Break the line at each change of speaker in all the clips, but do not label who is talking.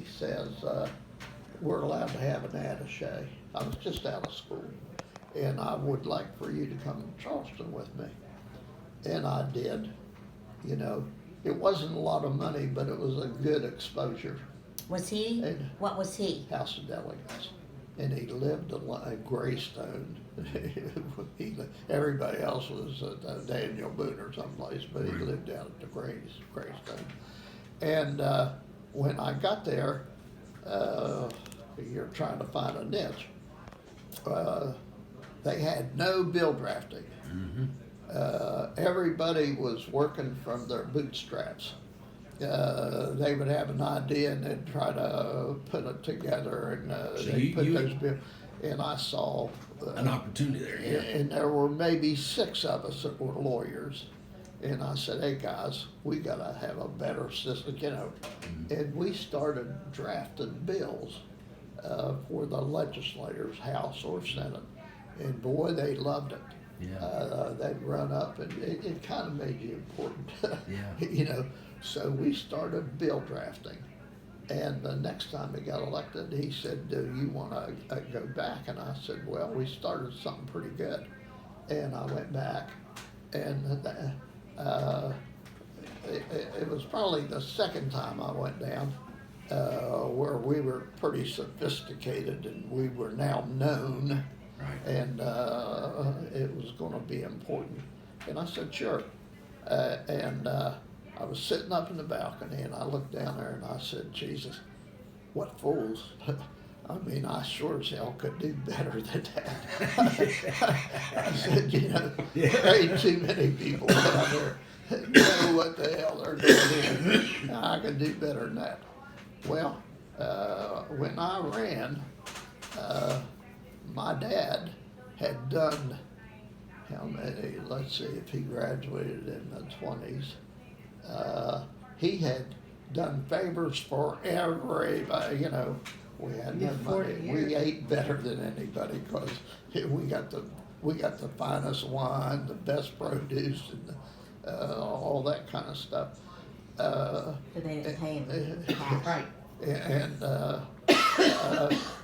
he says, we're allowed to have an attaché. I was just out of school, and I would like for you to come to Charleston with me. And I did. You know, it wasn't a lot of money, but it was a good exposure.
Was he?
And
What was he?
House of Delegates. And he lived at Greystone. Everybody else was Daniel Boone or someplace, but he lived down at the Greystone. And when I got there, you're trying to find a niche. They had no bill drafting.
Mm-hmm.
Everybody was working from their bootstraps. They would have an idea and they'd try to put it together, and
So
they'd put
you
those bills. And I saw
an opportunity there, yeah.
and there were maybe 6 of us that were lawyers. And I said, hey guys, we gotta have a better system, you know.
Mm-hmm.
And we started drafting bills for the legislators, House or Senate. And boy, they loved it.
Yeah.
They'd run up, and it kind of made you important.
Yeah.
You know, so we started bill drafting. And the next time he got elected, he said, do you want to go back? And I said, well, we started something pretty good. And I went back, and it was probably the second time I went down, where we were pretty sophisticated and we were now known.
Right.
And it was going to be important. And I said, sure. And I was sitting up in the balcony, and I looked down there and I said, Jesus, what fools. I mean, I sure as hell could do better than that. I said, you know, there ain't too many people down there that know what the hell they're doing here. I can do better than that. Well, when I ran, my dad had done, how many, let's see, if he graduated in the 20s, he had done favors for everybody, you know. We had no money. We ate better than anybody because we got the finest wine, the best produce, and all that kind of stuff.
So they didn't pay him cash.
Right.
And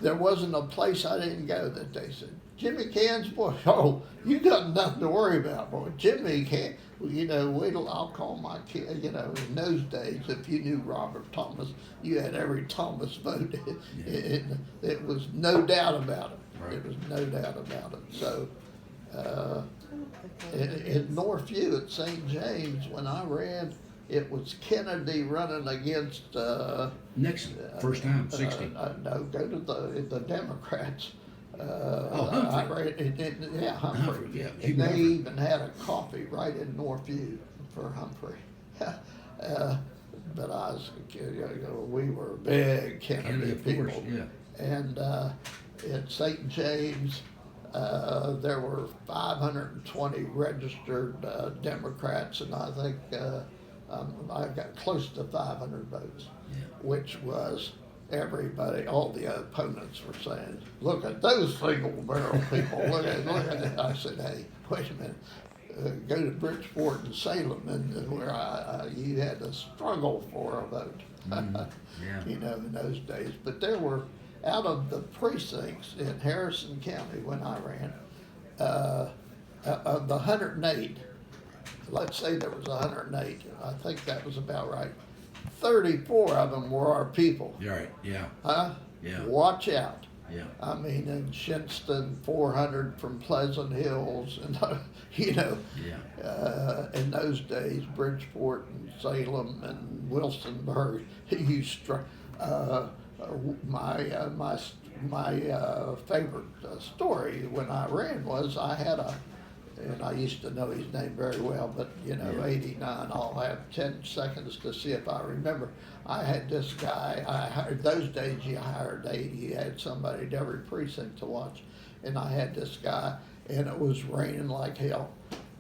there wasn't a place I didn't go that they said, Jimmy Cans, boy, oh, you got nothing to worry about, boy. Jimmy can, you know, I'll call my kid, you know, in those days, if you knew Robert Thomas, you had every Thomas voted.
Yeah.
It was no doubt about it.
Right.
It was no doubt about it. So, in Northview at St. James, when I ran, it was Kennedy running against
Nixon, first time, 60.
no, go to the Democrats.
Humphrey.
Humphrey.
Humphrey, yeah.
And they even had a coffee right in Northview for Humphrey. But I was, you know, we were big Kennedy people.
Of course, yeah.
And at St. James, there were 520 registered Democrats, and I think I got close to 500 votes,
Yeah.
which was everybody, all the opponents were saying, look at those single barrel people, look at that. I said, hey, wait a minute, go to Bridgeport and Salem, and where you had to struggle for a vote,
Yeah.
you know, in those days. But there were, out of the precincts in Harrison County when I ran, of the 108, let's say there was 108, I think that was about right, 34 of them were our people.
You're right, yeah.
Huh?
Yeah.
Watch out.
Yeah.
I mean, in Shinston, 400 from Pleasant Hills, and you know,
Yeah.
in those days, Bridgeport and Salem and Wilsonburg, you my favorite story when I ran was I had and I used to know his name very well, but you know,
Yeah.
89, I'll have 10 seconds to see if I remember. I had this guy, I hired, those days you hired 80, you had somebody at every precinct to watch, and I had this guy, and it was raining like hell,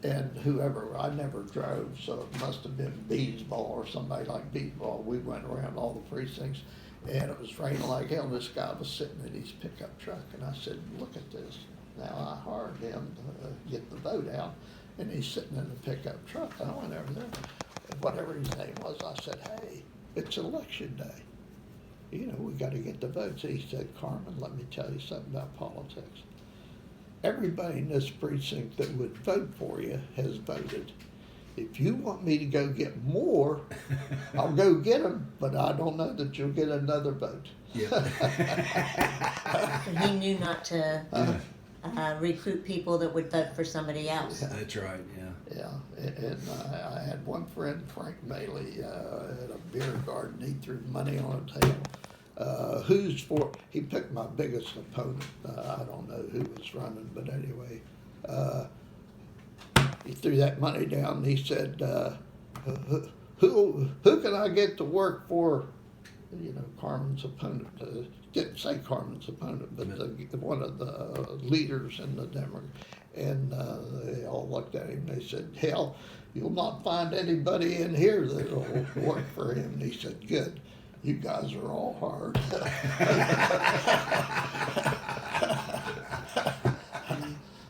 and whoever, I never drove, so it must have been Beesball or somebody like Beesball. We went around all the precincts, and it was raining like hell. This guy was sitting in his pickup truck, and I said, look at this. Now, I hired him to get the vote out, and he's sitting in the pickup truck. I went over there, whatever his name was, I said, hey, it's election day. you know, we got to get the votes. He said, Carmen, let me tell you something about politics. Everybody in this precinct that would vote for you has voted. If you want me to go get more, I'll go get them, but I don't know that you'll get another vote.
Yeah.
So he knew not to recruit people that would vote for somebody else.
That's right, yeah.
Yeah, and I had one friend, Frank Maley, at a beer garden. He threw money on a table. Who's for? He picked my biggest opponent. I don't know who was running, but anyway, he threw that money down. And he said, "Who can I get to work for?" You know, Carmen's opponent. Didn't say Carmen's opponent, but one of the leaders in the Democrat. And they all looked at him and they said, hell, you'll not find anybody in here that'll work for him. And he said, good, you guys are all hard.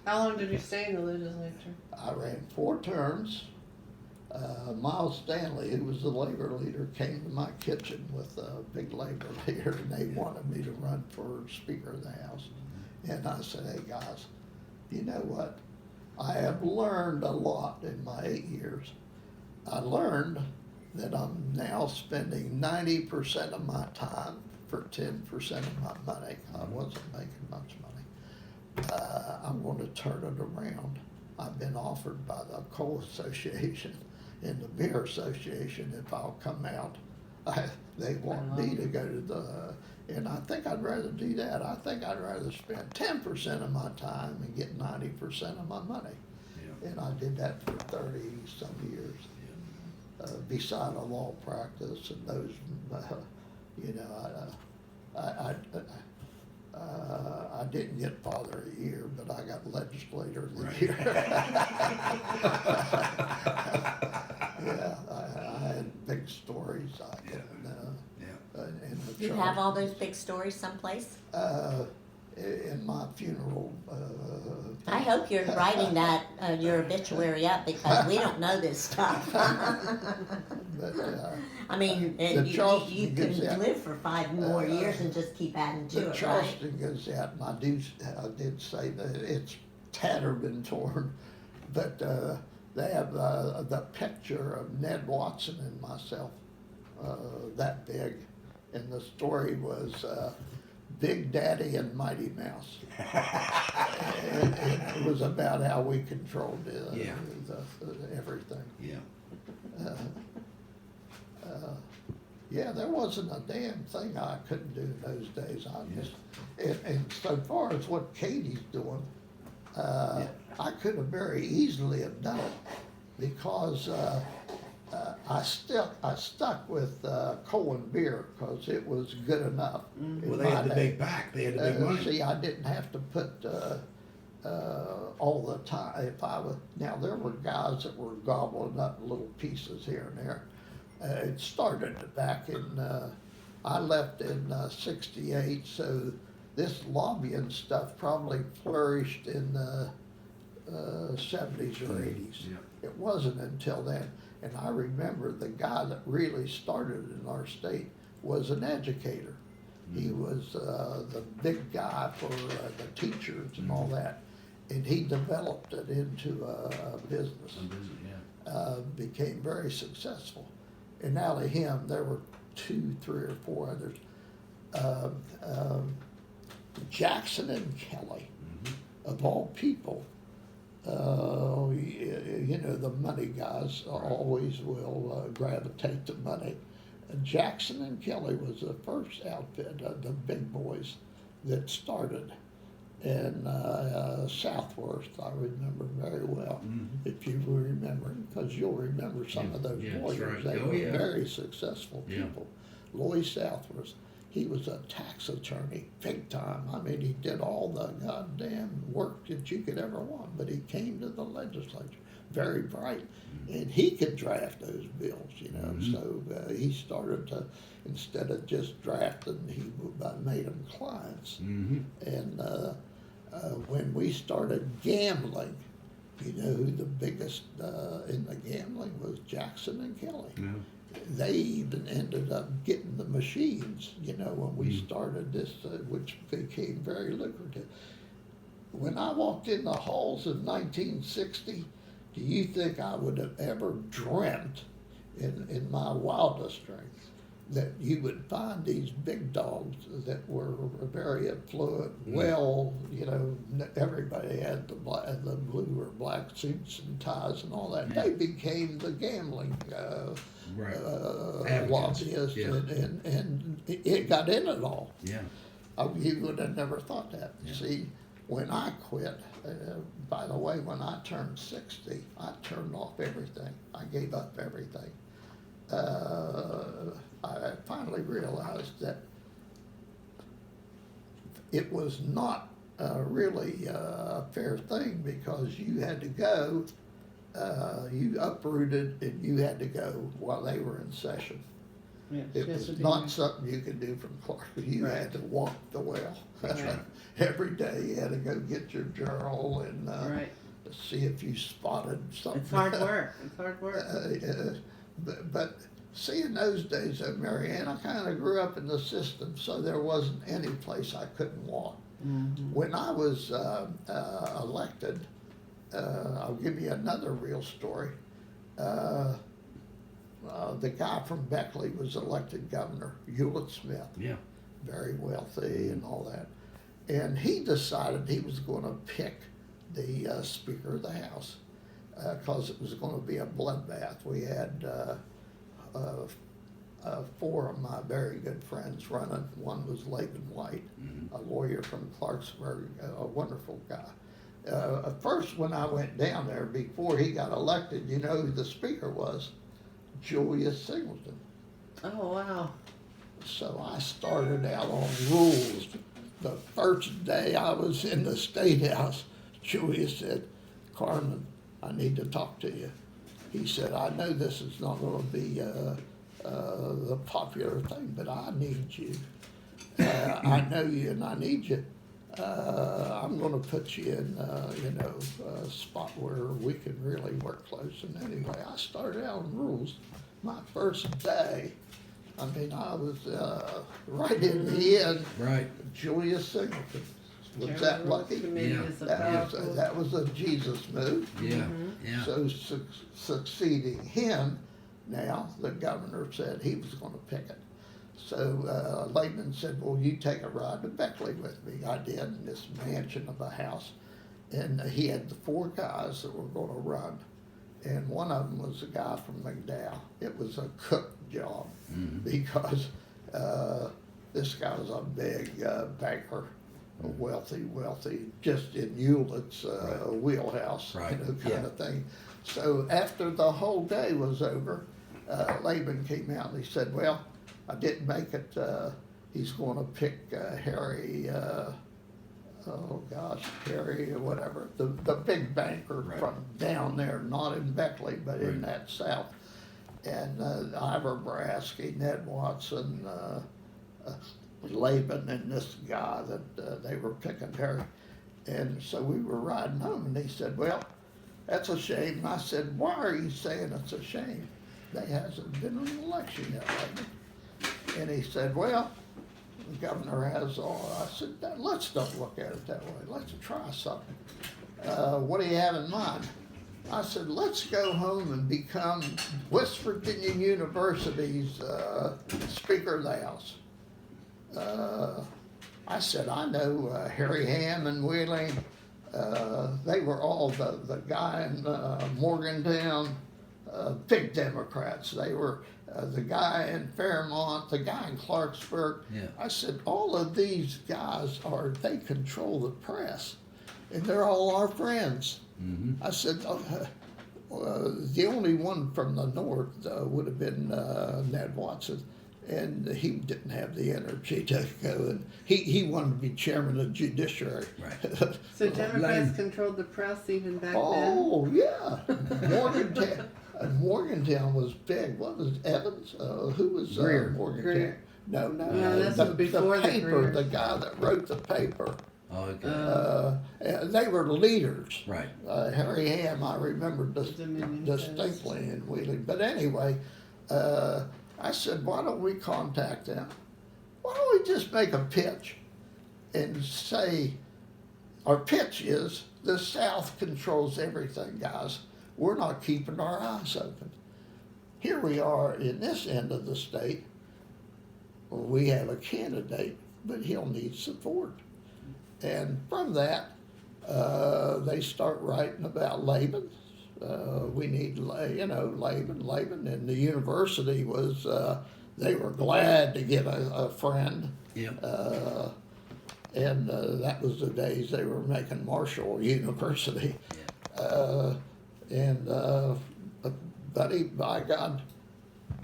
How long did you stay in the legislature?
I ran 4 terms. Miles Stanley, who was the labor leader, came to my kitchen with a big labor leader, and they wanted me to run for Speaker of the House. And I said, hey guys, you know what? I have learned a lot in my 8 years. I learned that I'm now spending 90% of my time for 10% of my money. I wasn't making much money. I'm going to turn it around. I've been offered by the Coal Association and the Beer Association if I'll come out. They want me to go to the, and I think I'd rather do that. I think I'd rather spend 10% of my time and get 90% of my money. Yeah. And I did that for 30-some years. Yeah. Beside a law practice and those, you know, I didn't get Father of the Year, but I got Legislator of the Year. Yeah, I had big stories.
You have all those big stories someplace?
In my funeral.
I hope you're writing that, your obituary up, because we don't know this stuff.
But,
I mean, you can live for 5 more years and just keep adding to
the
it, right?
Charleston Gazette, and I did say that it's tattered and torn, but they have the picture of Ned Watson and myself, that big, and the story was Big Daddy and Mighty Mouse. And it was about how we controlled everything.
Yeah.
Yeah, there wasn't a damn thing I couldn't do in those days. And so far as what Katie's doing, I could have very easily have done it because I stuck with coal and beer because it was good enough.
Well, they had the big back. They had the big money.
See, I didn't have to put all the time. If I was now, there were guys that were gobbling up little pieces here and there. It started back in. I left in '68, so this lobbying stuff probably flourished in the '70s or '80s.
Yeah.
It wasn't until then. And I remember the guy that really started in our state was an educator. He was the big guy for the teachers and all that. And he developed it into a business. Became very successful. And out of him, there were 2, 3, or 4 others. Jackson and Kelly, of all people. You know, the money guys always will gravitate to money. Jackson and Kelly was the first outfit of the big boys that started in Southworth. I remember very well, if you remember, because you'll remember some of those lawyers.
Right.
They were very successful people. Lloyd Southworth. He was a tax attorney, big time. I mean, he did all the goddamn work that you could ever want, but he came to the legislature, very bright, and he could draft those bills, you know. So he started to, instead of just drafting, he made them clients. And when we started gambling, you know who the biggest in the gambling was? Jackson and Kelly. they even ended up getting the machines, when we started this, which became very lucrative. When I walked in the halls of 1960, do you think I would have ever dreamt in my wildest dreams that you would find these big dogs that were very affluent, everybody had the blue or black suits and ties and all that. They became the gambling lobbyists, and it got in it all.
Yeah.
You would have never thought that.
Yeah.
See, when I quit, by the way, when I turned 60, I turned off everything. I gave up everything. I finally realized that it was not really a fair thing, because you had to go, you uprooted and you had to go while they were in session.
Yeah,
It was not something you could do from Clark. You had to walk the well.
Right.
Every day you had to go get your journal and
Right.
see if you spotted something.
It's hard work. It's hard work.
But see, in those days, Mary Ann, I kind of grew up in the system, so there wasn't any place I couldn't walk.
Mm-hmm.
When I was elected, I'll give you another real story. The guy from Beckley was elected governor, Hewlett Smith.
Yeah.
Very wealthy and all that. And he decided he was going to pick the Speaker of the House, because it was going to be a bloodbath. We had four of my very good friends running. One was Laban White, a lawyer from Clarksburg, a wonderful guy. At first, when I went down there, before he got elected, you know who the Speaker was? Julius Singleton.
Oh, wow.
So I started out on rules. The first day I was in the State House, Julius said, "Carmen, I need to talk to you." He said, "I know this is not going to be the popular thing, but I need you. I know you and I need you. I'm going to put you in, a spot where we can really work close." And anyway, I started out on rules. My first day, I was right in the end.
Right.
Julius Singleton. Was that lucky? That was a Jesus move.
Yeah. Yeah.
So succeeding him, now the governor said he was going to pick it. So Laban said, "Well, you take a ride to Beckley with me." I did, in this mansion of a house. And he had the four guys that were going to run. And one of them was a guy from McDowell. It was a cook job, because this guy was a big banker, a wealthy, just in Hewlett's wheelhouse, kind of thing. So after the whole day was over, Laban came out and he said, "Well, I didn't make it. He's going to pick Harry, Harry or whatever, the big banker from down there, not in Beckley, but in that south. And Ivor Brasky, Ned Watson, Laban, and this guy that they were picking Harry. And so we were riding home, and he said, "Well, that's a shame." And I said, "Why are you saying it's a shame? There hasn't been an election yet, Laban." And he said, "Well, the governor has all." I said, "Let's don't look at it that way. Let's try something. What do you have in mind?" I said, "Let's go home and become West Virginia University's Speaker of the House." I said, "I know Harry Ham and Wheeling. They were all the guy in Morgantown, big Democrats. They were the guy in Fairmont, the guy in Clarksburg."
Yeah.
I said, "All of these guys they control the press, and they're all our friends." I said, the only one from the north would have been Ned Watson. And he didn't have the energy to go, and he wanted to be chairman of the judiciary.
Right.
So Democrats controlled the press even back then?
Oh, yeah. Morgantown was big. What was Evans? Who was Morgantown?
Greer.
No.
No, this was before the
paper,
Greer.
the guy that wrote the paper.
Oh, okay.
They were leaders.
Right.
Harry Ham, I remember
Dominion
distinctly in Wheeling. But anyway, I said, why don't we contact them? Why don't we just make a pitch and say, our pitch is the South controls everything, guys. We're not keeping our eyes open. Here we are in this end of the state. We have a candidate, but he'll need support. And from that, they start writing about Laban. We need, Laban. And the university was, they were glad to get a friend.
Yep.
And that was the days they were making Marshall University. But by God,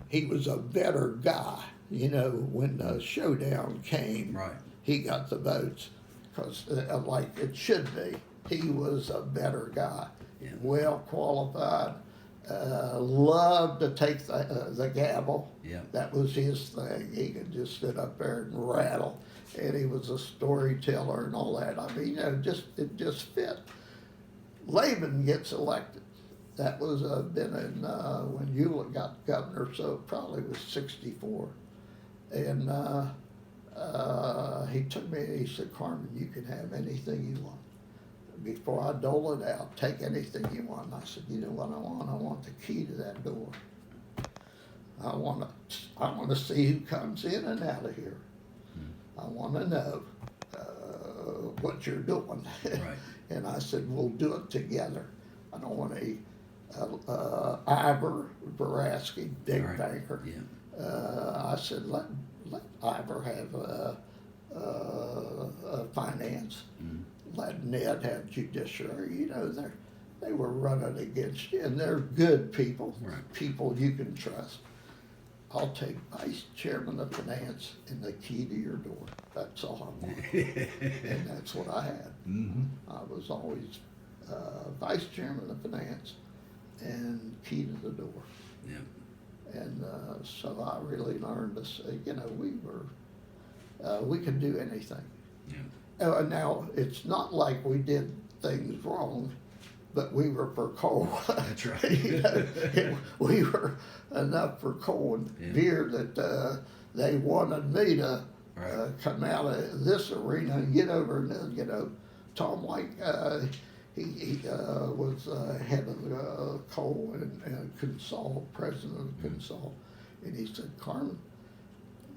he was a better guy. When the showdown came,
Right.
he got the votes because, like it should be, he was a better guy,
Yeah.
well qualified, loved to take the gavel.
Yeah.
That was his thing. He could just sit up there and rattle, and he was a storyteller and all that. I mean, it just fit. Laban gets elected. That was been in when Hewlett got governor, so it probably was '64. And he took me and he said, Carmen, you can have anything you want. Before I dole it out, take anything you want. And I said, you know what I want? I want the key to that door. I want to see who comes in and out of here. I want to know what you're doing.
Right.
And I said, we'll do it together. I don't want a Ivor Boraski, big
Right.
banker.
Yeah.
I said, let Ivor have finance. Let Ned have judiciary. They were running against you, and they're good people,
Right.
people you can trust. I'll take vice chairman of finance and the key to your door. That's all I want. And that's what I had.
Mm-hmm.
I was always vice chairman of finance and key to the door.
Yeah.
And so I really learned to say, we could do anything.
Yeah.
Now, it's not like we did things wrong, but we were for coal.
That's right.
We were enough for coal and
Yeah.
beer that they wanted me to
Right.
come out of this arena and get over and, Tom White, he was head of coal and Consol, president of Consol. And he said, Carmen,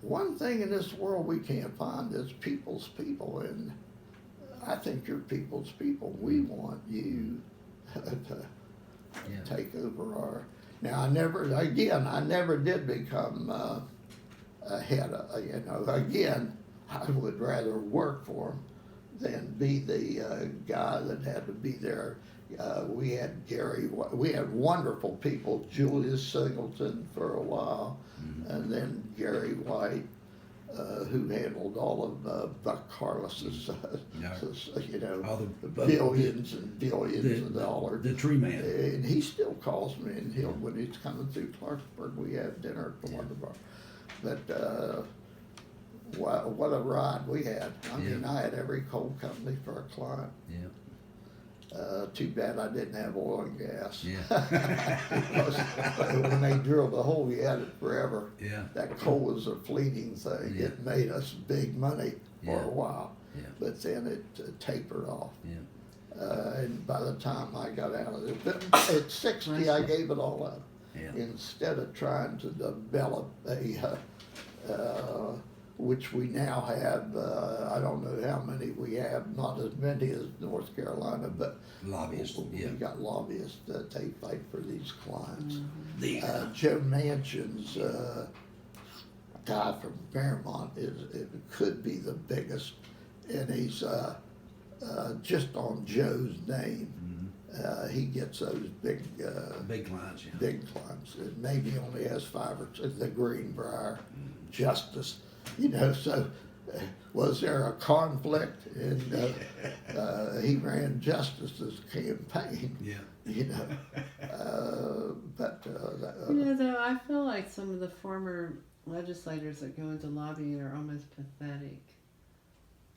one thing in this world we can't find is people's people, and I think you're people's people. We want you to take over our. Now I never did become a head of, again, I would rather work for him than be the guy that had to be there. We had we had wonderful people, Julius Singleton for a while, and then Gary White, who handled all of Buck Carlos's,
All the
billions and billions of dollars.
The tree man.
And he still calls me, and when he's coming through Clarksburg, we have dinner at the Wonder Bar. But what a ride we had. I mean, I had every coal company for a client.
Yeah.
Too bad I didn't have oil and gas.
Yeah.
Because when they drilled the hole, you had it forever.
Yeah.
That coal was a fleeting thing.
Yeah.
It made us big money for
Yeah.
a while,
Yeah.
but then it tapered off.
Yeah.
And by the time I got out of it, but at 60, I gave it all up.
Yeah.
Instead of trying to develop which we now have, I don't know how many we have, not as many as North Carolina, but
Lobbyists.
we
Yeah.
got lobbyists that they fight for these clients.
The
Joe Manchin's guy from Fairmont could be the biggest, and he's just on Joe's name. He gets those big
clients. Yeah.
big clients. It maybe only has 5 or 6. The Greenbrier, Justice, so was there a conflict? And he ran Justice's campaign.
Yeah.
But
Though I feel like some of the former legislators that go into lobbying are almost pathetic.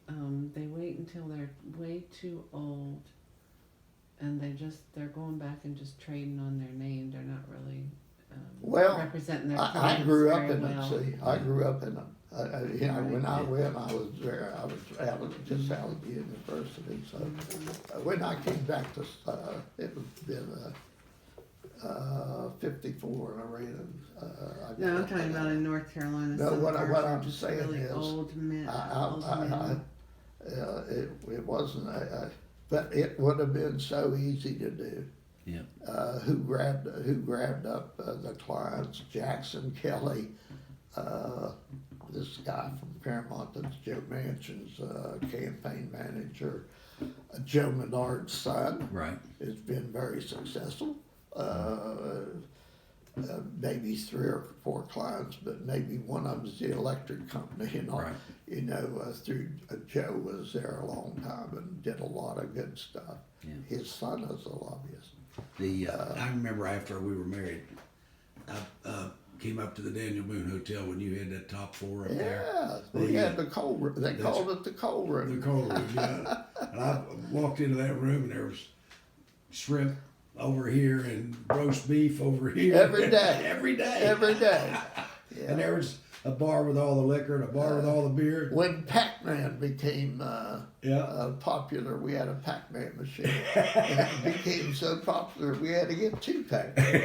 They wait until they're way too old, and they're going back and just trading on their name. They're not really
Well,
representing their
I
clients
grew up
very
in
well.
it, see, I grew up in it. You know, when I went, I was there, I was just out of the university, so, when I came back to, it was been, 54, and I ran,
No, I'm talking about in North Carolina.
No,
some
what
bars
I'm
are just
saying
really
is,
old men. Old
I,
men.
it wasn't, but it would have been so easy to do.
Yeah.
Who grabbed up the clients? Jackson Kelly, this guy from Paramount, that's Joe Manchin's campaign manager. Joe Menard's son
Right.
has been very successful. Maybe 3 or 4 clients, but maybe one of them's the electric company. You know,
Right.
you know, through Joe was there a long time and did a lot of good stuff.
Yeah.
His son is a lobbyist.
I remember after we were married, I came up to the Daniel Boone Hotel when you had that top floor up there.
Yeah, they had the coal room. They
That's-
called it the coal room.
The cold room, yeah. And I walked into that room and there was shrimp over here and roast beef over here.
Every day.
Every day.
Every day. Yeah.
And there was a bar with all the liquor and a bar with all the beer.
When Pac-Man became
Yeah.
popular, we had a Pac-Man machine. And it became so popular, we had to get 2 Pac-Man.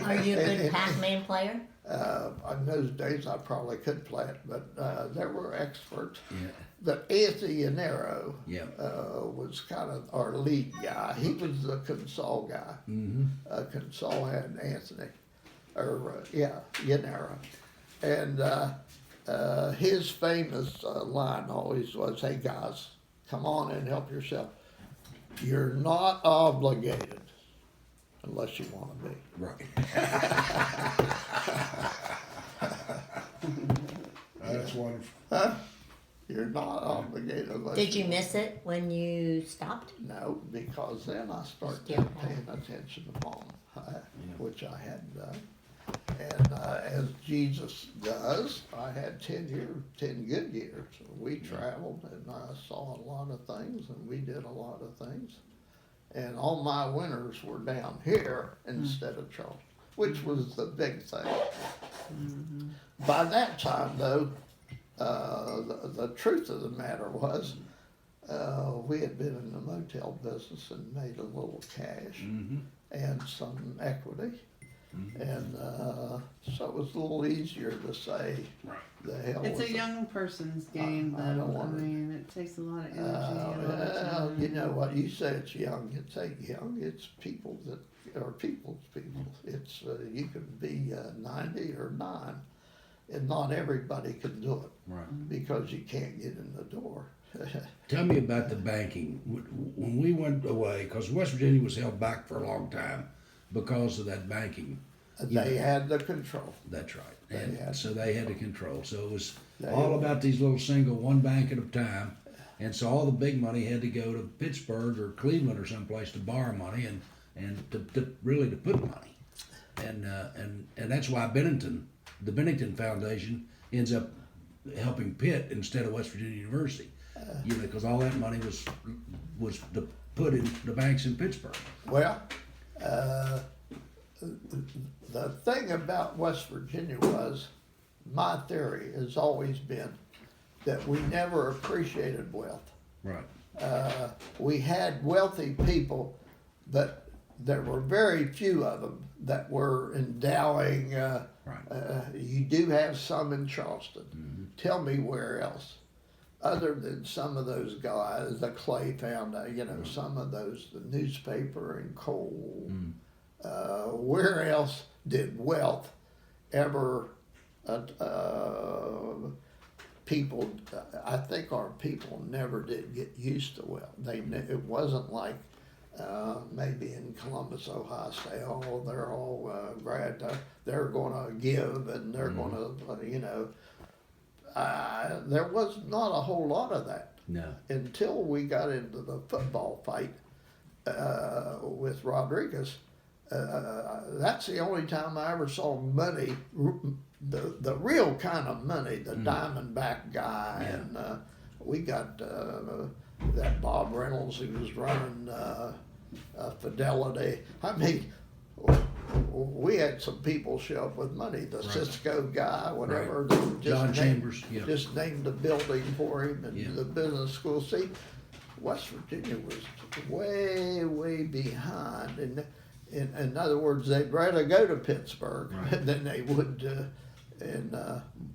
Are you a good Pac-Man player?
In those days, I probably could play it, but there were experts.
Yeah.
But Anthony Yanero
Yeah.
was kind of our lead guy. He was the console guy.
Mm-hmm.
Console had Anthony, or Yanero. And his famous line always was, "Hey guys, come on and help yourself. You're not obligated unless you want to be."
Right. That's wonderful.
Huh? You're not obligated unless
Did you
want
miss it when you stopped?
No, because then I started
Still
paying attention to mom, which I hadn't done. And as Jesus does, I had 10 good years. We traveled and I saw a lot of things and we did a lot of things. And all my winters were down here instead of Charleston, which was the big thing.
Mm-hmm.
By that time, though, the truth of the matter was, we had been in the motel business and made a little cash
Mm-hmm.
and some equity.
Mm-hmm.
And so it was a little easier to say,
Right.
the hell
It's
with
a
it.
young person's game,
I don't
though. I
want it.
mean, it takes a lot of energy. A lot of
Well,
time.
you know what, you say it's young, it ain't young, it's people that are people's people. It's, you can be 90 or 9, and not everybody can do it
Right.
because you can't get in the door.
Tell me about the banking. When we went away, because West Virginia was held back for a long time because of that banking.
They had the control.
That's right.
They
And
had-
so they had to control. So it was
They-
all about these little single, one bank at a time. And so all the big money had to go to Pittsburgh or Cleveland or someplace to borrow money and to really to put money. And that's why the Bennington Foundation ends up helping Pitt instead of West Virginia University. Because all that money was to put in the banks in Pittsburgh.
Well, the thing about West Virginia was, my theory has always been that we never appreciated wealth.
Right.
We had wealthy people, but there were very few of them that were endowing. You do have some in Charleston.
Mm-hmm.
Tell me where else, other than some of those guys, the Clay Foundation, some of those, the newspaper and coal.
Mm.
Where else did wealth ever? People, I think our people never did get used to wealth. It wasn't like maybe in Columbus, Ohio, say, oh, they're all glad they're going to give and they're going to, there was not a whole lot of that
No.
until we got into the football fight with Rodriguez. That's the only time I ever saw money, the real kind of money, the Diamondback guy, and we got that Bob Reynolds who was running Fidelity. I mean, we had some people show up with money. The
Right.
Cisco guy, whatever, just
John
named-
Chambers, yeah.
just named the building for him and
Yeah.
the business school. See, West Virginia was way behind. In other words, they'd rather go to Pittsburgh
Right.
than they would. And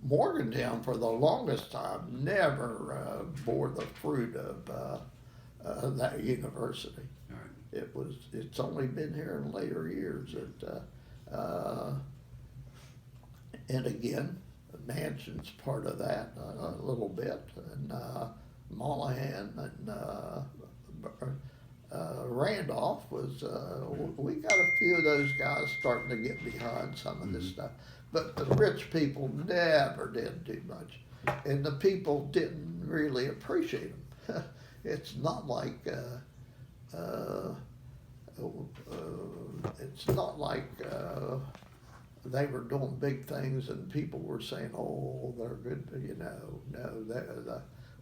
Morgantown, for the longest time, never bore the fruit of that university.
All right.
It's only been here in later years that, and again, Manson's part of that a little bit, and Mollahan and Randolph was. We got a few of those guys starting to get behind some of this stuff, but the rich people never did do much, and the people didn't really appreciate them. It's not like. It's not like they were doing big things and people were saying, "Oh, they're good." No,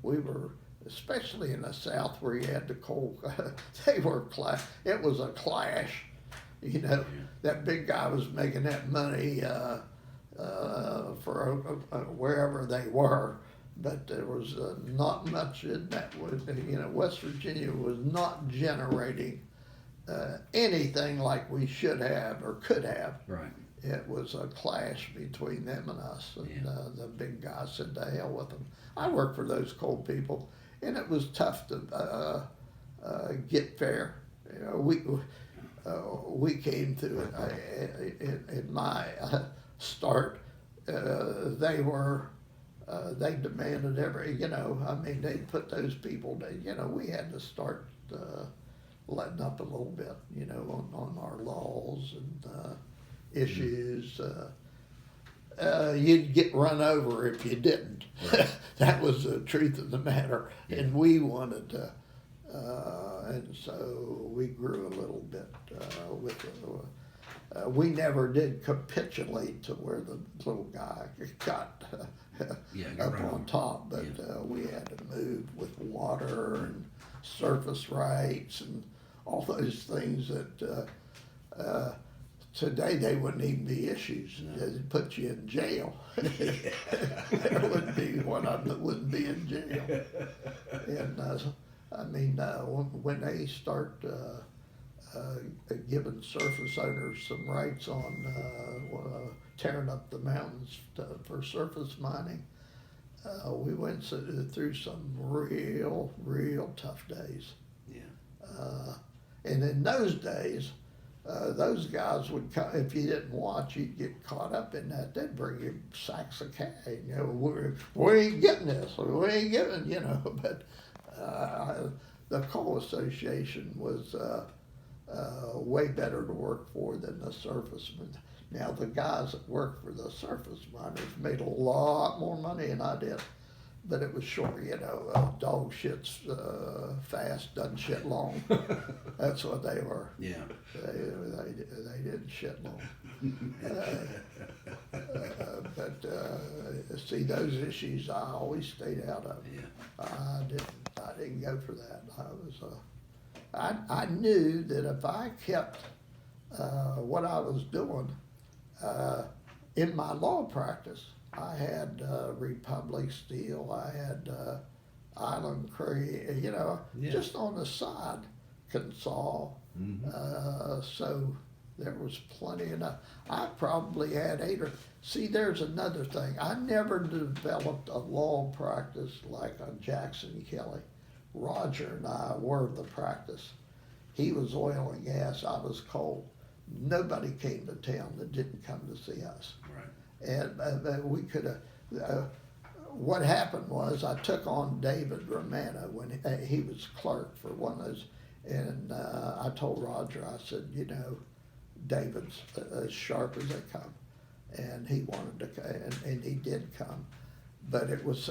we were, especially in the South where you had the coal. They were It was a clash. That big guy was making that money for wherever they were. But there was not much in that. West Virginia was not generating anything like we should have or could have.
Right.
It was a clash between them and us. And
Yeah.
the big guy said, "To hell with them." I worked for those coal people, and it was tough to get fair. We came through it. In my start, they were. They demanded they put those people, we had to start letting up a little bit, on our laws and issues. You'd get run over if you didn't.
Right.
That was the truth of the matter.
Yeah.
And we wanted to, and so we grew a little bit with we never did capitulate to where the little guy got
got
up
run
on
over.
top, but we had to move with water and surface rights and all those things that today they wouldn't even be issues.
No.
They'd put you in jail. There wouldn't be one of them that wouldn't be in jail. And when they start giving surface owners some rights on tearing up the mountains for surface mining, we went through some real tough days.
Yeah.
And in those days, those guys would come, if you didn't watch, you'd get caught up in that. They'd bring you sacks of cash. We ain't getting this, or we ain't getting, But the Coal Association was way better to work for than the surfacemen. Now, the guys that worked for the surface miners made a lot more money than I did, but it was short, dog shits fast, doesn't shit long. That's what they were.
Yeah.
They didn't shit long. But see, those issues I always stayed out of.
Yeah.
I didn't go for that. I knew that if I kept what I was doing in my law practice, I had Republic Steel, I had Island Creek, just on the side, Consol.
Mm-hmm.
So there was plenty enough. I probably had 8 or. See, there's another thing. I never developed a law practice like on Jackson Kelly. Roger and I were the practice. He was oil and gas, I was coal. Nobody came to town that didn't come to see us.
Right.
And we could have, what happened was I took on David Romano when he was clerk for one of those, and I told Roger, I said, David's as sharp as they come. And he wanted to come, and he did come. But it was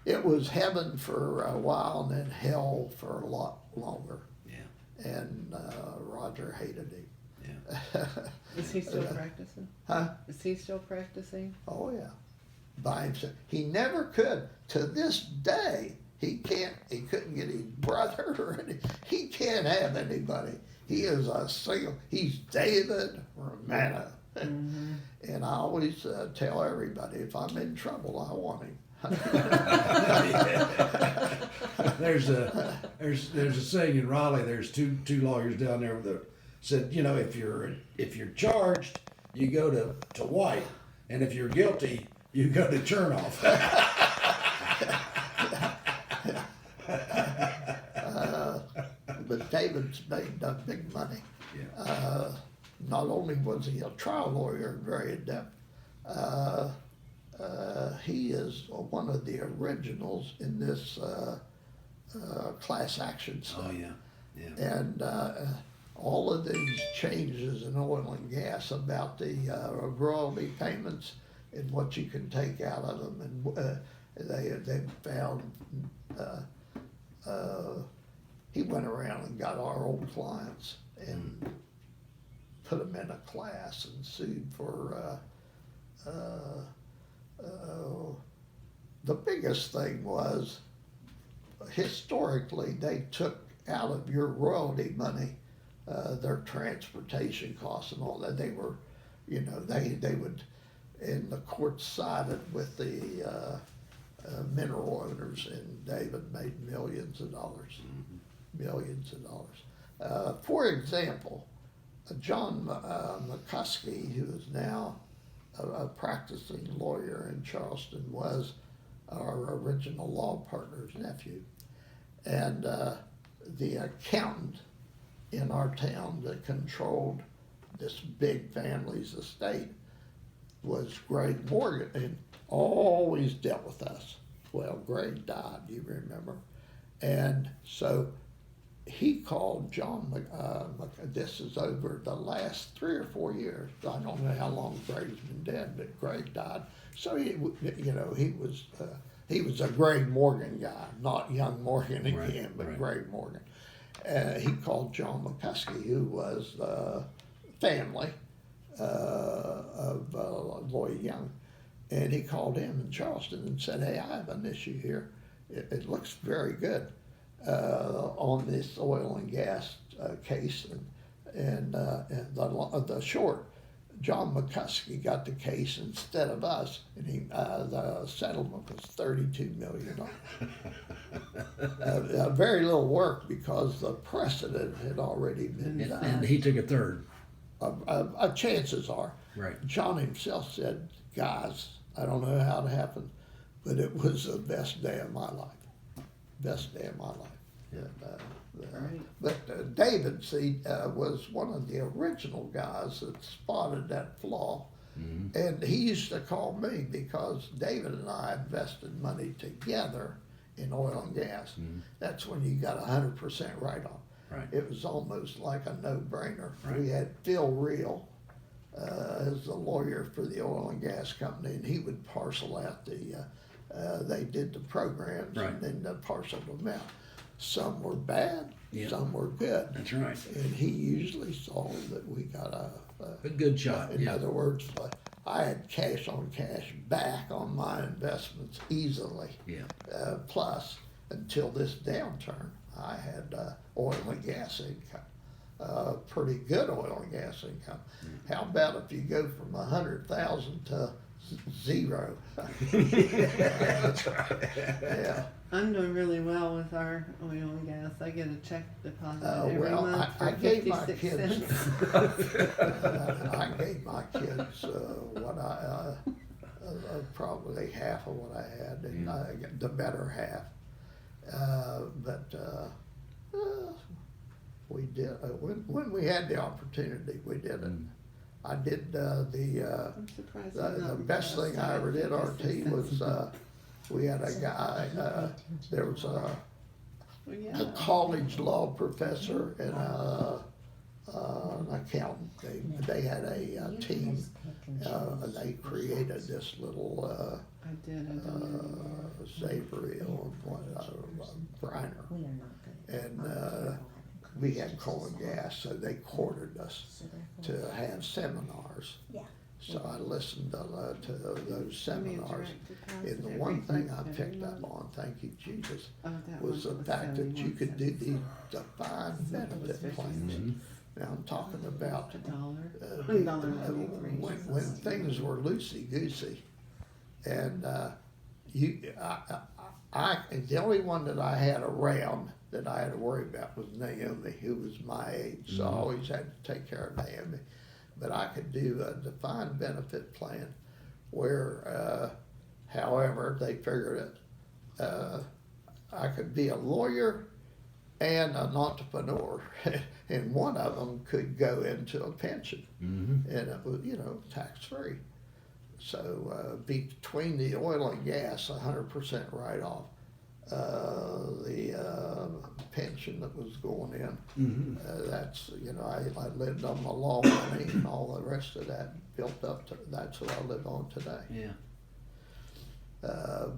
it was heaven for a while and then hell for a lot longer.
Yeah.
And Roger hated him.
Yeah.
Is he still practicing?
Huh?
Is he still practicing?
Oh yeah. By himself. He never could. To this day, he couldn't get his brother or he can't have anybody. He is a single. He's David Romano,
Mhm.
and I always tell everybody if I'm in trouble, I want him.
There's a saying in Raleigh. There's two lawyers down there that said, you know, if you're charged, you go to White, and if you're guilty, you go to Chernoff.
But David's made big money.
Yeah.
Not only was he a trial lawyer and very adept, he is one of the originals in this class action stuff.
Oh yeah. Yeah.
And all of these changes in oil and gas about the royalty payments and what you can take out of them, and they found he went around and got our old clients and put them in a class and sued for the biggest thing was historically they took out of your royalty money their transportation costs and all that. They were, you know, they would, and the court sided with the mineral owners, and David made millions of dollars. Millions of dollars. For example, John McCuskey, who is now a practicing lawyer in Charleston, was our original law partner's nephew. And the accountant in our town that controlled this big family's estate was Greg Morgan, and always dealt with us. Well, Greg died, you remember. And so he called John, this is over the last 3 or 4 years. I don't know how long Greg's been dead, but Greg died. So he, you know, he was a Greg Morgan guy, not young Morgan again, but
right.
Greg Morgan. He called John McCuskey, who was family of Lloyd Young, and he called him in Charleston and said, "Hey, I have an issue here. It looks very good on this oil and gas case." And the short, John McCuskey got the case instead of us, and the settlement was $32 million. Very little work because the precedent had already been done.
And he took a third.
Chances are.
Right.
John himself said, "Guys, I don't know how it happened, but it was the best day of my life. Best day of my life."
Yeah.
Right.
But David, see, was one of the original guys that spotted that flaw.
Mm-hmm.
And he used to call me because David and I invested money together in oil and gas.
Mm-hmm.
That's when you got 100% write-off.
Right.
It was almost like a no-brainer.
Right.
We had Phil Reel as the lawyer for the oil and gas company, and he would parcel out they did the programs
Right.
and then parceled them out. Some were bad,
Yeah.
some were good.
That's right.
And he usually saw that we got
A good shot.
in
Yeah.
other words, I had cash on cash back on my investments easily.
Yeah.
Plus, until this downturn, I had oil and gas income, pretty good oil and gas income. How about if you go from 100,000 to 0?
That's right.
Yeah.
I'm doing really well with our oil and gas. I get a check deposit every
Well,
month for
I gave my
56
kids.
cents.
I gave my kids what probably half of what I had, and the better half. But we did when we had the opportunity, we did it. I did
I'm surprised I'm
the
not
best thing I ever did, RT, was we had a guy. There was
Well,
a
yeah.
college law professor and an accountant. They had a team. They created this little
I did. I don't
Savory or Briner,
We are not good.
and we had coal and gas, so they courted us to have seminars.
Yeah.
So I listened to those
Give me a
seminars.
direct deposit
And the
every
one thing I
every
picked up
month.
on, thank you Jesus,
Oh, that
was
one
the fact that you could do
71
these defined
was
benefit
50
plans.
Mhm.
Now I'm talking about
cents. $1.
when,
$1.93.
when things were loosey-goosey. And the only one that I had around that I had to worry about was Naomi, who was my age, so I always had to take care of Naomi. But I could do a defined benefit plan where, however, they figured it, I could be a lawyer and an entrepreneur, and one of them could go into a pension,
Mhm.
and it was, tax-free. So between the oil and gas, 100% write-off, the pension that was going in,
Mhm.
that's, I lived on my law money and all the rest of that built up to, that's what I live on today.
Yeah.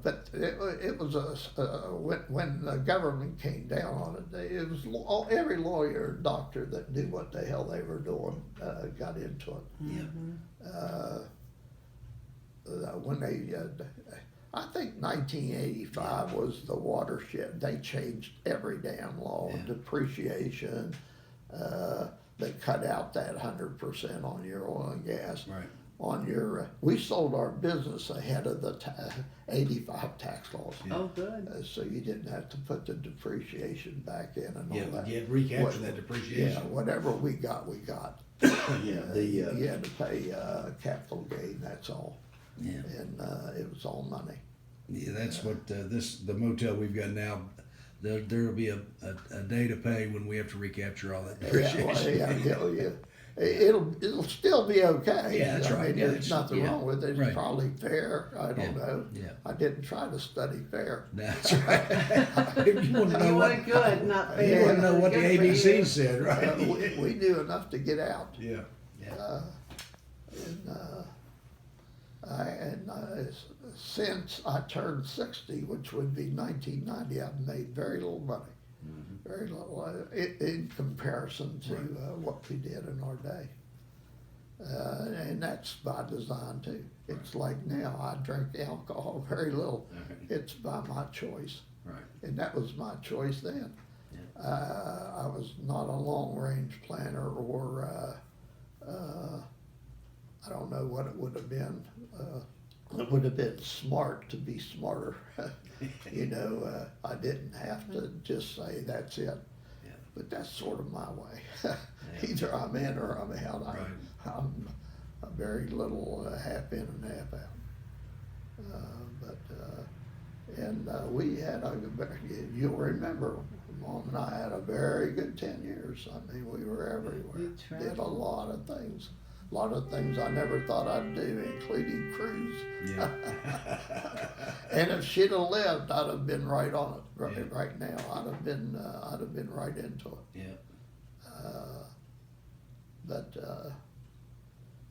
But it was when the government came down on it, it was every lawyer and doctor that knew what the hell they were doing got into it.
Yeah.
When I think 1985 was the watershed. They changed every damn law,
Yeah.
depreciation. They cut out that 100% on your oil and gas.
Right.
On your, we sold our business ahead of the 85 tax laws.
Oh, good.
So you didn't have to put the depreciation back in and all
Yeah,
that.
you had to recapture
What-
that
Yeah,
depreciation.
whatever we got, we got.
Yeah,
You had to pay capital gain, that's all.
Yeah.
And it was all money.
Yeah, that's what the motel we've got now. There'll be a day to pay when we have to recapture all that depreciation.
Yeah. It'll still be okay.
Yeah, that's
I
right.
mean,
Yeah,
there's nothing
yeah,
wrong with it. It's
right.
probably fair. I don't know.
Yeah.
I didn't try to study fair.
That's right. you want to know
You
what?
want good, not
You
fair.
want to know what the
Good for you.
ABC said, right?
We knew enough to get out.
Yeah. Yeah.
Since I turned 60, which would be 1990, I've made very little money. Very little in comparison to what we did in our day. And that's by design too. It's like now I drink alcohol very little. It's by my choice.
Right.
And that was my choice then.
Yeah.
I was not a long range planner or I don't know what it would have been. It would have been smart to be smarter. I didn't have to just say that's it.
Yeah.
But that's sort of my way. Either I'm in or I'm out.
Right.
I'm a very little half in and half out. We had you'll remember, Mom and I had a very good 10 years. I mean, we were everywhere.
We
Did a
traveled.
lot of things. A lot of things I never thought I'd do, including cruise.
Yeah.
And if she'd have lived, I'd have been right on it
Yeah.
right now. I'd have been right into it.
Yeah.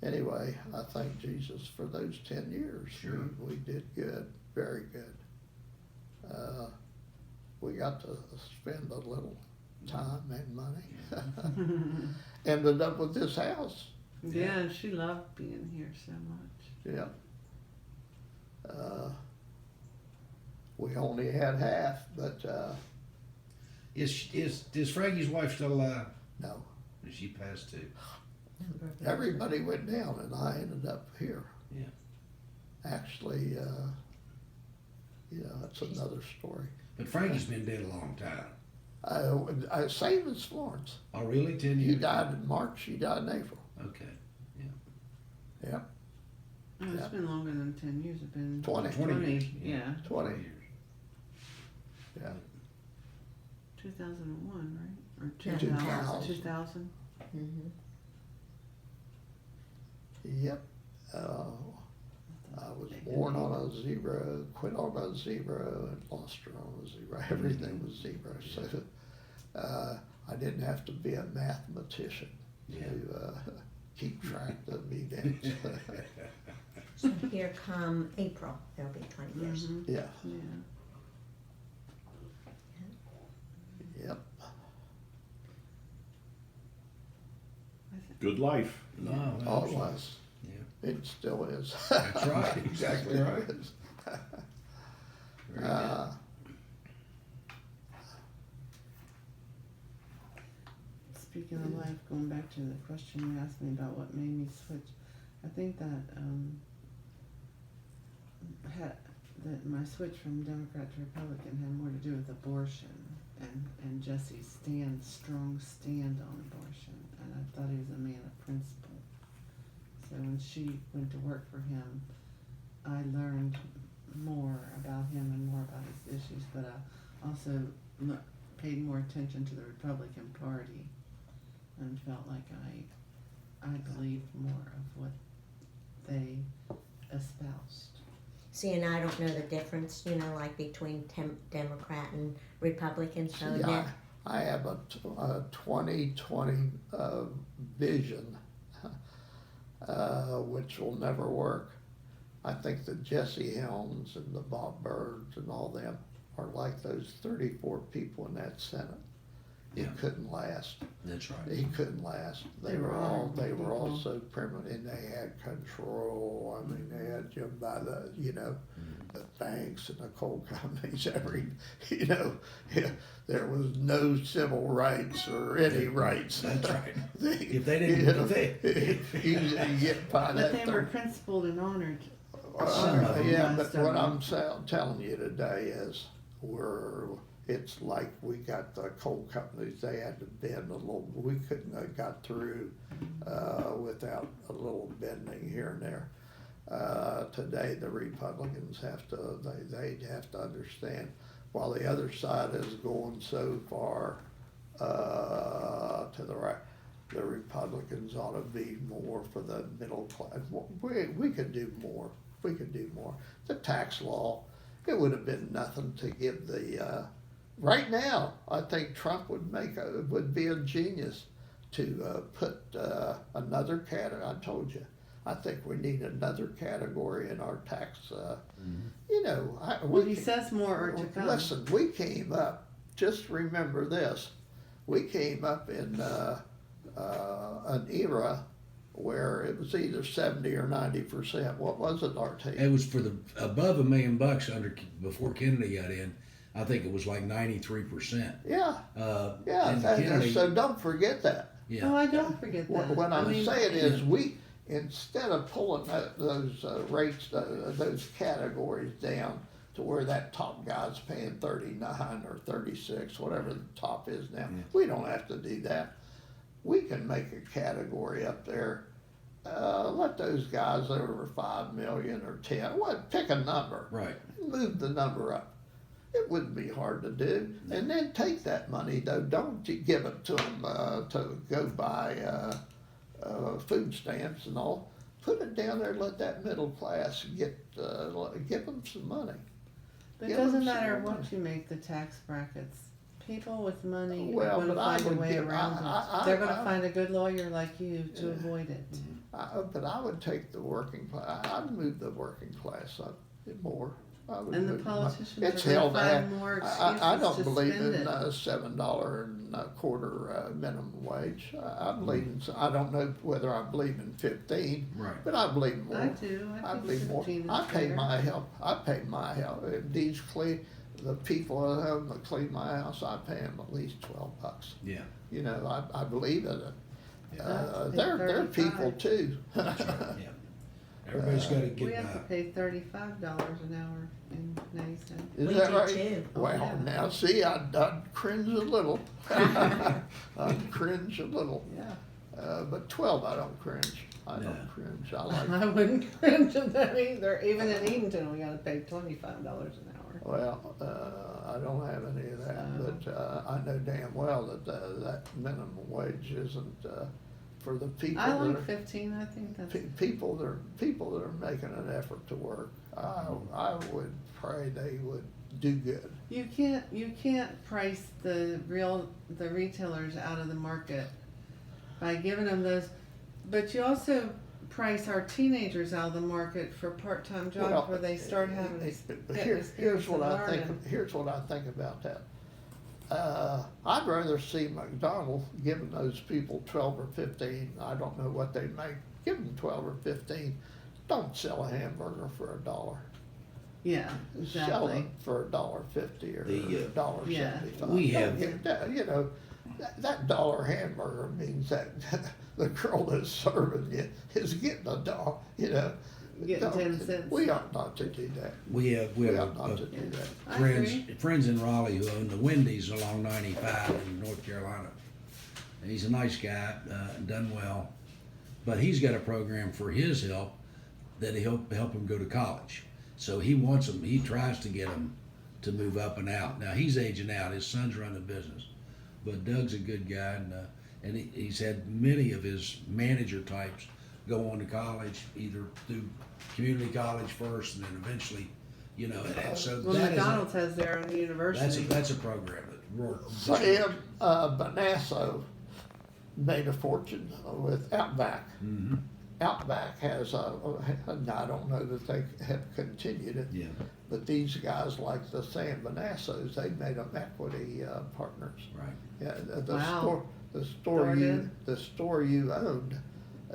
Anyway, I thank Jesus for those 10 years.
Sure.
We did good, very good. We got to spend a little time and money. Ended up with this house.
Yeah, she loved being here so much.
Yeah. We only had half, but
Is Frankie's wife still alive?
no.
She passed too.
Everybody went down and I ended up here.
Yeah.
Actually, that's another story.
But Frankie's been dead a long time.
Same as Florence.
Oh, really? 10
He
years?
died in March, she died in April.
Okay.
Yeah,
Oh, it's
Yeah.
been longer than 10 years. It's been
20.
20 years.
Yeah.
20.
years.
Yeah.
2001, right? Or
Yeah.
2000? 2000?
Mm-hmm.
Yep. I was born on a zero, quit on a zero, and lost her on a zero. Everything was zero. So I didn't have to be a mathematician to keep track of events.
So here come April, there'll be 20 years.
Mhm.
Yeah.
Yeah.
Yep.
Good life.
No,
All it was.
Yeah.
It still is.
That's right, exactly right. Very
Uh,
Speaking of life, going back to the question you asked me about what made me switch, I think that that my switch from Democrat to Republican had more to do with abortion and Jesse's strong stand on abortion, and I thought he was a man of principle. So when she went to work for him, I learned more about him and more about his issues, but I also paid more attention to the Republican Party and felt like I believed more of what they espoused.
See, and I don't know the difference, like between Democrat and Republican, so
See,
that,
I have a 2020 vision, which will never work. I think that Jesse Helms and the Bob Byrds and all them are like those 34 people in that Senate. He
Yeah.
couldn't last.
That's right.
He couldn't last. They
They were
were all
people.
so primitive, and they had control. I mean, they had you by the the banks and the coal companies. Yeah, there was no civil rights or any rights.
That's right.
They-
If they didn't,
you know,
if
you get by
But
that.
they were principled and honored.
Some of them.
Yeah,
Most
but
of
what
them.
I'm telling you today is it's like we got the coal companies, they had to bend a little, we couldn't have got through without a little bending here and there. Today, the Republicans have to, they have to understand, while the other side is going so far to the right, the Republicans ought to be more for the middle class. We could do more. We could do more. The tax law, it would have been nothing to give the, right now, I think Trump would be a genius to put another category. I told you, I think we need another category in our tax.
Well, he says more are to come.
Listen, we came up. Just remember this: we came up in an era where it was either 70 or 90%. What was it, RT?
It was for the above $1 million before Kennedy got in. I think it was like 93%.
Yeah,
And Kennedy,
so don't forget that.
yeah.
No, I don't forget that.
What I'm
I mean,
saying is, we instead of pulling those rates, those categories down to where that top guy's paying 39 or 36, whatever the top is now, we don't have to do that. We can make a category up there. Let those guys over 5 million or 10, pick a number.
Right.
Move the number up. It wouldn't be hard to do. And then take that money, though. Don't give it to them to go buy food stamps and all. Put it down there. Let that middle class give them some money.
But it
Give them
doesn't
some
matter
more
what
money.
you make the tax brackets. People with money
Well,
are going to
but I
find a
would
way
give-
around
I-
it. They're going to find a good lawyer like you to
Yeah.
avoid it.
But I would take the working class. I'd move the working class up more. I would
And the
move
politicians
It's
are going
held
to
at.
find more
I
excuses
don't
to
believe
spend
in
it.
$7.25 minimum wage. I believe in. I don't know whether I believe in 15,
Right.
but I believe more.
I do. I
I
think
believe more.
15 is
I pay
better.
my help. I pay my help. The people at home that clean my house, I pay them at least $12.
Yeah.
I believe in it.
I pay
They're
35.
people too.
That's right. Yeah. Everybody's got to
We
get
have to
by.
pay $35 an hour in 90 cents.
Is
We
that
do
right?
too.
Oh,
Well,
yeah.
now see, I'd cringe a little. I'd cringe a little.
Yeah.
But 12, I don't cringe. I
No.
don't cringe. I like.
I wouldn't cringe at that either. Even in Edenton, we got to pay $25 an hour.
Well, I don't have any of that,
So-
but I know damn well that that minimum wage isn't for the people.
I
that
like
are,
15. I think that's.
people that are making an effort to work. I would pray they would do good.
You can't price the retailers out of the market by giving them those, but you also price our teenagers out of the market for part-time jobs
Well,
where they start having
Here's what I think.
learning.
Here's what I think about that. I'd rather see McDonald's giving those people 12 or 15. I don't know what they make. Give them 12 or 15 don't sell a hamburger for $1.
Yeah,
Sell it
exactly.
for $1.50 or
The,
$1.75.
we
Don't
have-
get that, you know, that $1 hamburger means that the girl that's serving you is getting $1, you know.
Getting
Don't-
10 cents.
We ought not to do that.
We have
We
a,
ought not to do that.
I
friends
agree.
friends in Raleigh who own the Wendy's along 95 in North Carolina. And he's a nice guy, done well, but he's got a program for his help that help him go to college. So he wants them. He tries to get them to move up and out. Now he's aging out. His son's running a business, but Doug's a good guy, and he's had many of his manager types go on to college, either through community college first, and then eventually, you know. And so
Well,
that is
McDonald's has their own
that's
university.
that's a program that works.
Sam Bonasso made a fortune with Outback.
Mm-hmm.
Outback has I don't know that they have continued it,
Yeah,
but these guys like the Sam Bonassos, they made them equity partners.
right.
Yeah,
Wow.
the store you owned,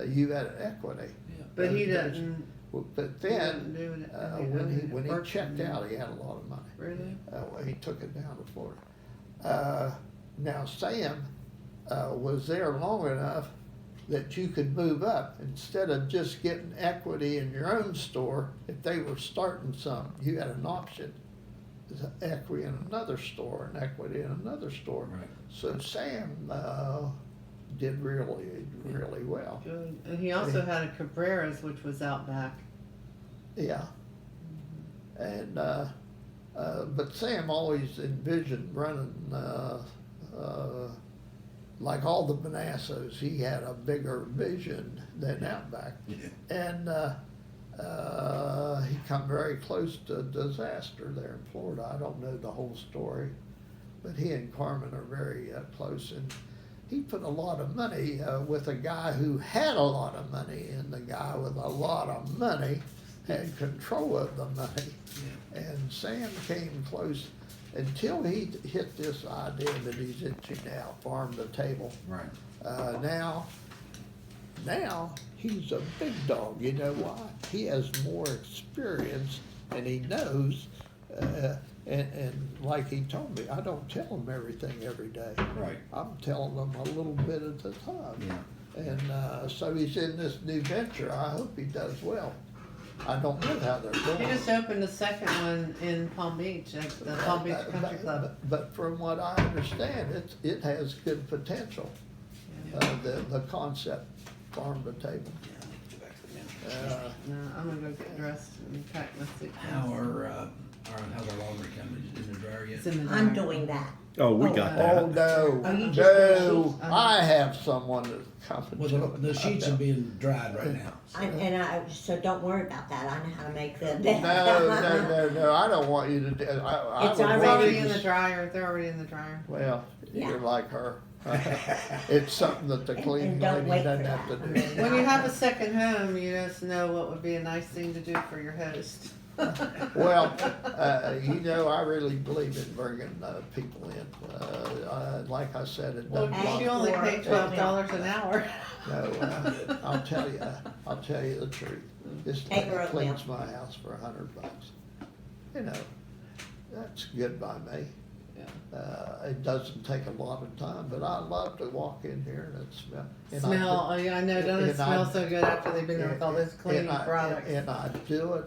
you had equity.
Yeah.
But he
There's-
doesn't.
But
He
then,
doesn't do it.
when he
Works
checked
for him.
out, he had a lot of money.
Really?
Well, he took it down to Florida. Now Sam was there long enough that you could move up instead of just getting equity in your own store. If they were starting some, you had an option: equity in another store and equity in another store.
Right.
So Sam did really well.
Good. And he also had a Cabrera's, which was out back.
Yeah. And but Sam always envisioned running like all the Bonassos. He had a bigger vision than Outback,
Yeah.
and he come very close to disaster there in Florida. I don't know the whole story, but he and Carmen are very close, and he put a lot of money with a guy who had a lot of money, and the guy with a lot of money had control of the money.
Yeah.
And Sam came close until he hit this idea that he's into now, farm to table.
Right.
Now he's a big dog. You know why? He has more experience, and he knows. And like he told me, I don't tell him everything every day.
Right.
I'm telling them a little bit at a time.
Yeah.
And so he's in this new venture. I hope he does well. I don't know how they're
He
doing.
just opened a second one in Palm Beach at the Palm Beach Country Club.
But from what I understand, it has good potential. The concept, farm to table.
Yeah, I need to go back to the menu.
No, I'm gonna go get dressed and pack my suitcase.
How's our laundry coming? Is it in the dryer yet?
It's in the
I'm
dryer.
doing that.
Oh, we
Oh,
got
Oh,
that.
no,
Oh, you just got
no,
sheets?
I have someone that's coming
Well,
to
the
it.
sheets are being dried right now.
So don't worry about that. I know how to make the.
No, I don't want you to do, I
It's
would
It's
want
already
you
in
to
the dryer, they're already in the dryer.
Well,
Yeah.
you're like her. It's something that the
And
cleaning
don't
lady
wait
doesn't
for
have to
that.
do.
When you have a second home, you just know what would be a nice thing to do for your host.
Well, you know, I really believe in bringing people in. Like I said, it
Well,
doesn't
you
bother
only
for-
pay $12 an hour.
No, I'll tell you the truth. This
Hey,
lady
Rosemary.
cleans my house for $100. You know, that's good by me. It doesn't take a lot of time, but I love to walk in here and it smell. and I
Smell, oh yeah, I know, doesn't it
and I-
smell so good after they've been there with all those cleaning products?
And I do it,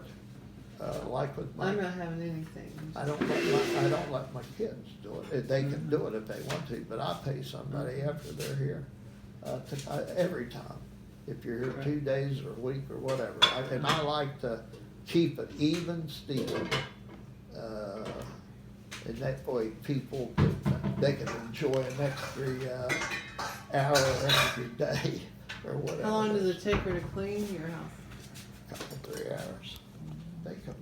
like with
I'm
my,
not having anything.
I don't let my kids do it. They can do it if they want to, but I pay somebody after they're here, every time. If you're here 2 days or a week or whatever, and I like to keep it even Steven. And that way people they can enjoy an extra hour every day or whatever.
How long
it
does
is.
it take her to clean your house?
Couple, 3 hours. They come